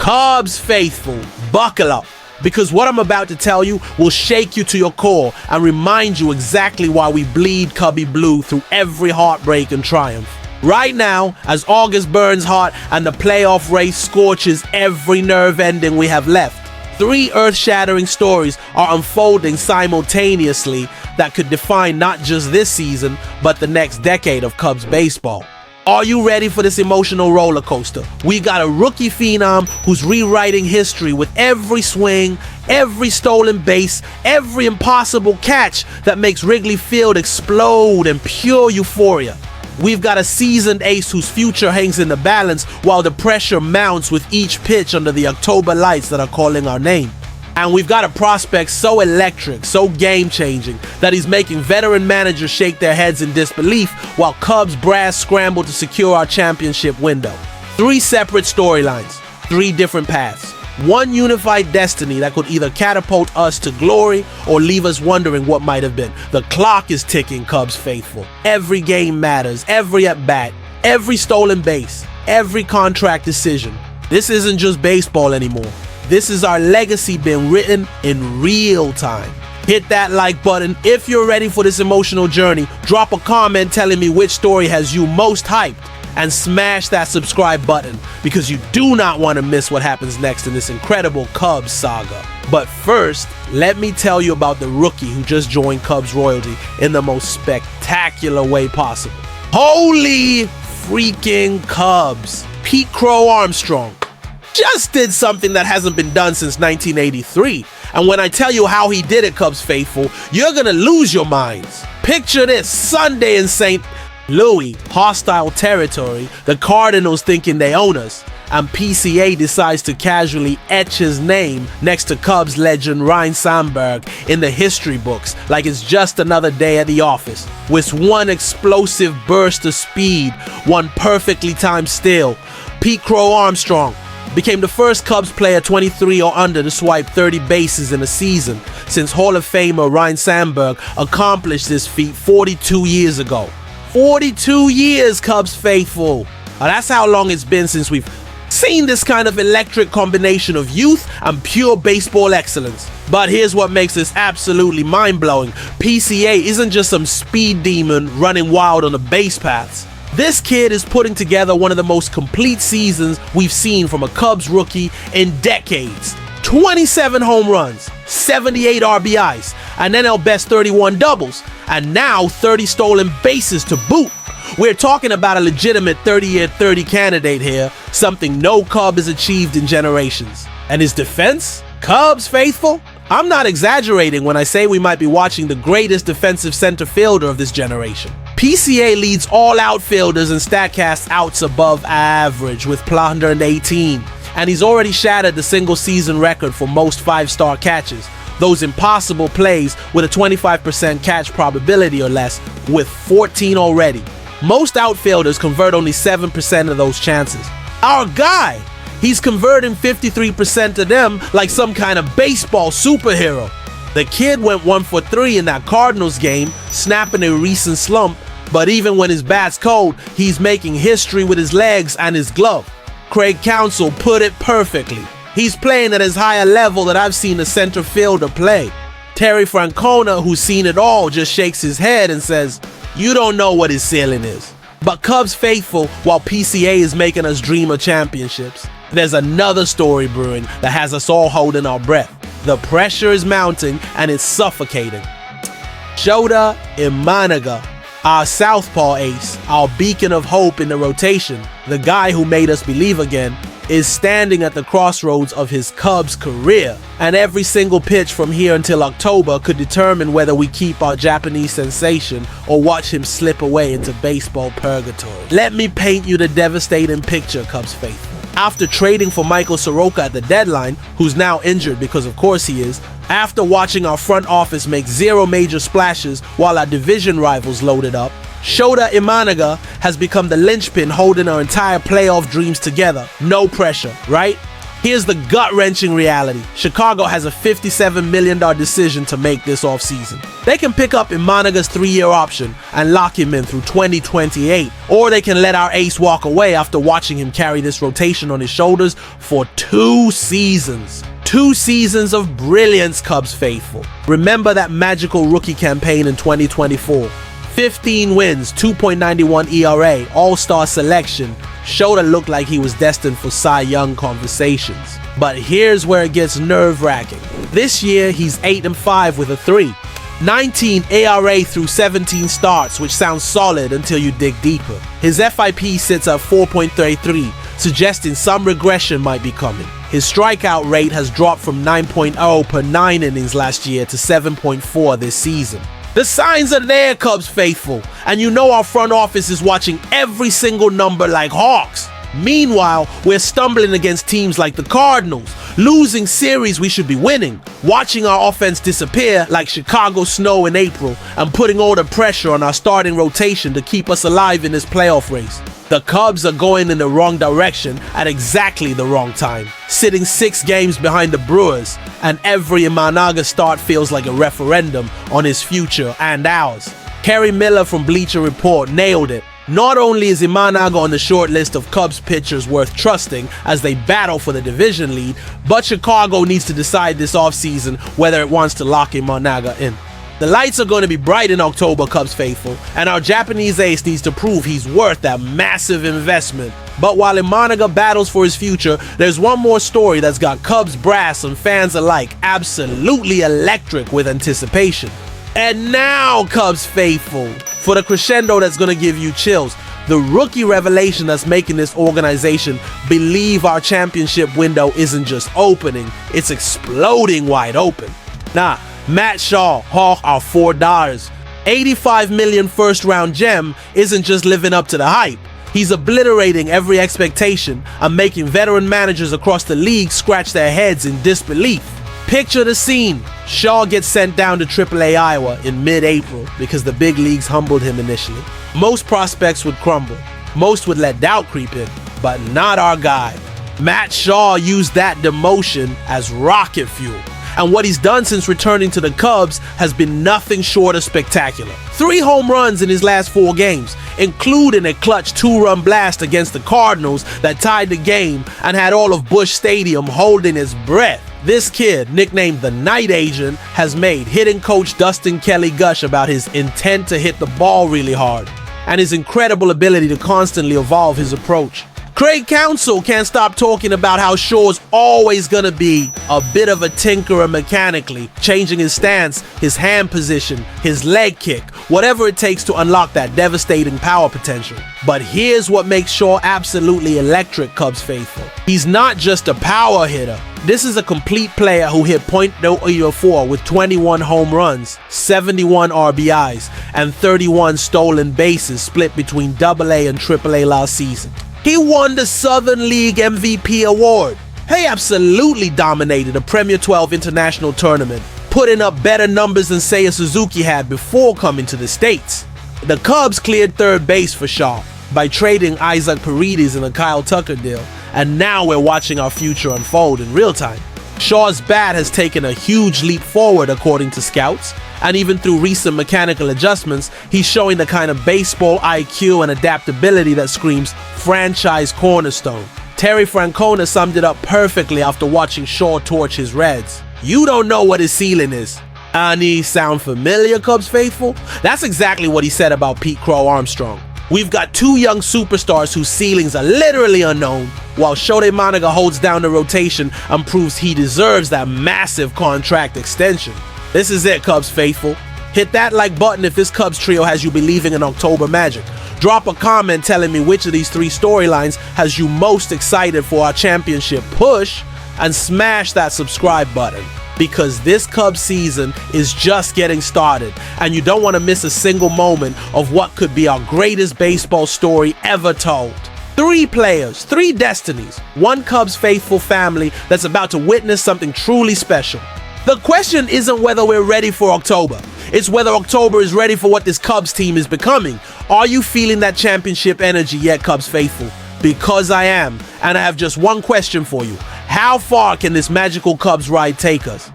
Cubs faithful, buckle up, because what I'm about to tell you will shake you to your core and remind you exactly why we bleed Cubby Blue through every heartbreak and triumph. Right now, as August burns hot and the playoff race scorches every nerve ending we have left, 3 earth-shattering stories are unfolding simultaneously that could define not just this season, but the next decade of Cubs baseball. Are you ready for this emotional roller coaster? We got a rookie phenom who's rewriting history with every swing, every stolen base, every impossible catch that makes Wrigley Field explode in pure euphoria. We've got a seasoned ace whose future hangs in the balance while the pressure mounts with each pitch under the October lights that are calling our name. And we've got a prospect so electric, so game-changing, that he's making veteran managers shake their heads in disbelief while Cubs brass scramble to secure our championship window. 3 separate storylines, 3 different paths. One unified destiny that could either catapult us to glory or leave us wondering what might have been. The clock is ticking, Cubs faithful. Every game matters, every at-bat, every stolen base, every contract decision. This isn't just baseball anymore. This is our legacy being written in real time. Hit that like button if you're ready for this emotional journey. Drop a comment telling me which story has you most hyped. And smash that subscribe button because you do not want to miss what happens next in this incredible Cubs saga. But first, let me tell you about the rookie who just joined Cubs royalty in the most spectacular way possible. Holy freaking Cubs! Pete Crow-Armstrong just did something that hasn't been done since 1983. And when I tell you how he did it, Cubs faithful, you're gonna lose your minds. Picture this, Sunday in St. Louis, hostile territory, the Cardinals thinking they own us, and PCA decides to casually etch his name next to Cubs legend Ryne Sandberg in the history books like it's just another day at the office. With one explosive burst of speed, one perfectly timed steal, Pete Crow-Armstrong became the first Cubs player 23 or under to swipe 30 bases in a season since Hall of Famer Ryne Sandberg accomplished this feat 42 years ago. 42 years, Cubs faithful. Now, that's how long it's been since we've seen this kind of electric combination of youth and pure baseball excellence. But here's what makes this absolutely mind-blowing. PCA isn't just some speed demon running wild on the base paths. This kid is putting together one of the most complete seasons we've seen from a Cubs rookie in decades. 27 home runs, 78 RBIs, an NL Best 31 doubles, and now 30 stolen bases to boot. We're talking about a legitimate 30-year 30 candidate here, something no Cub has achieved in generations. And his defense? Cubs faithful? I'm not exaggerating when I say we might be watching the greatest defensive center fielder of this generation. PCA leads all outfielders in StatCast outs above average with 118. And he's already shattered the single-season record for most 5-star catches, those impossible plays with a 25% catch probability or less, with 14 already. Most outfielders convert only 7% of those chances. Our guy, he's converting 53% of them like some kind of baseball superhero. The kid went 1 for 3 in that Cardinals game, snapping a recent slump, but even when his bat's cold, he's making history with his legs and his glove. Craig Counsell put it perfectly. He's playing at as high a level that I've seen a center fielder play. Terry Francona, who's seen it all, just shakes his head and says, "You don't know what his ceiling is." But Cubs faithful, while PCA is making us dream of championships, there's another story brewing that has us all holding our breath. The pressure is mounting and it's suffocating. Shota Imanaga, our southpaw ace, our beacon of hope in the rotation, the guy who made us believe again, is standing at the crossroads of his Cubs career. And every single pitch from here until October could determine whether we keep our Japanese sensation or watch him slip away into baseball purgatory. Let me paint you the devastating picture, Cubs faithful. After trading for Michael Soroka at the deadline, who's now injured because of course he is, after watching our front office make 0 major splashes while our division rivals loaded up, Shota Imanaga has become the linchpin holding our entire playoff dreams together. No pressure, right? Here's the gut-wrenching reality. Chicago has a $57 million decision to make this offseason. They can pick up Imanaga's 3-year option and lock him in through 2028, or they can let our ace walk away after watching him carry this rotation on his shoulders for 2 seasons. 2 seasons of brilliance, Cubs faithful. Remember that magical rookie campaign in 2024. 15 wins, 2.91 ERA, All-Star selection. Shota looked like he was destined for Cy Young conversations. But here's where it gets nerve-wracking. This year, he's 8-5 with a 3. 19 ARA through 17 starts, which sounds solid until you dig deeper. His FIP sits at 4.33, suggesting some regression might be coming. His strikeout rate has dropped from 9.0 per 9 innings last year to 7.4 this season. The signs are there, Cubs faithful, and you know our front office is watching every single number like hawks. Meanwhile, we're stumbling against teams like the Cardinals, losing series we should be winning, watching our offense disappear like Chicago snow in April, and putting all the pressure on our starting rotation to keep us alive in this playoff race. The Cubs are going in the wrong direction at exactly the wrong time, sitting 6 games behind the Brewers, and every Imanaga start feels like a referendum on his future and ours. Kerry Miller from Bleacher Report nailed it. Not only is Imanaga on the short list of Cubs pitchers worth trusting as they battle for the division lead, but Chicago needs to decide this offseason whether it wants to lock Imanaga in. The lights are going to be bright in October, Cubs faithful, and our Japanese ace needs to prove he's worth that massive investment. But while Imanaga battles for his future, there's one more story that's got Cubs brass and fans alike absolutely electric with anticipation. And now, Cubs faithful, for the crescendo that's going to give you chills, the rookie revelation that's making this organization believe our championship window isn't just opening, it's exploding wide open. Matt Shaw, Hawk, our $4. $85 million first-round gem isn't just living up to the hype. He's obliterating every expectation and making veteran managers across the league scratch their heads in disbelief. Picture the scene. Shaw gets sent down to AAA Iowa in mid-April because the big leagues humbled him initially. Most prospects would crumble. Most would let doubt creep in, but not our guy. Matt Shaw used that demotion as rocket fuel. And what he's done since returning to the Cubs has been nothing short of spectacular. 3 home runs in his last 4 games, including a clutch 2-run blast against the Cardinals that tied the game and had all of Busch Stadium holding its breath. This kid, nicknamed the Night Agent, has made hitting coach Dustin Kelly gush about his intent to hit the ball really hard and his incredible ability to constantly evolve his approach. Craig Counsell can't stop talking about how Shaw's always gonna be a bit of a tinkerer mechanically, changing his stance, his hand position, his leg kick, whatever it takes to unlock that devastating power potential. But here's what makes Shaw absolutely electric, Cubs faithful. He's not just a power hitter. This is a complete player who hit .004 with 21 home runs, 71 RBIs, and 31 stolen bases split between AA and AAA last season. He won the Southern League MVP award. He absolutely dominated a Premier 12 international tournament, putting up better numbers than Seiya Suzuki had before coming to the States. The Cubs cleared third base for Shaw by trading Isaac Paredes in a Kyle Tucker deal, and now we're watching our future unfold in real time. Shaw's bat has taken a huge leap forward according to scouts, and even through recent mechanical adjustments, he's showing the kind of baseball IQ and adaptability that screams franchise cornerstone. Terry Francona summed it up perfectly after watching Shaw torch his Reds. You don't know what his ceiling is. Any sound familiar, Cubs faithful? That's exactly what he said about Pete Crow-Armstrong. We've got 2 young superstars whose ceilings are literally unknown, while Shota Imanaga holds down the rotation and proves he deserves that massive contract extension. This is it, Cubs faithful. Hit that like button if this Cubs trio has you believing in October magic. Drop a comment telling me which of these 3 storylines has you most excited for our championship push, and smash that subscribe button, because this Cubs season is just getting started, and you don't want to miss a single moment of what could be our greatest baseball story ever told. 3 players, 3 destinies, 1 Cubs faithful family that's about to witness something truly special. The question isn't whether we're ready for October. It's whether October is ready for what this Cubs team is becoming. Are you feeling that championship energy yet, Cubs faithful? Because I am, and I have just one question for you. How far can this magical Cubs ride take us?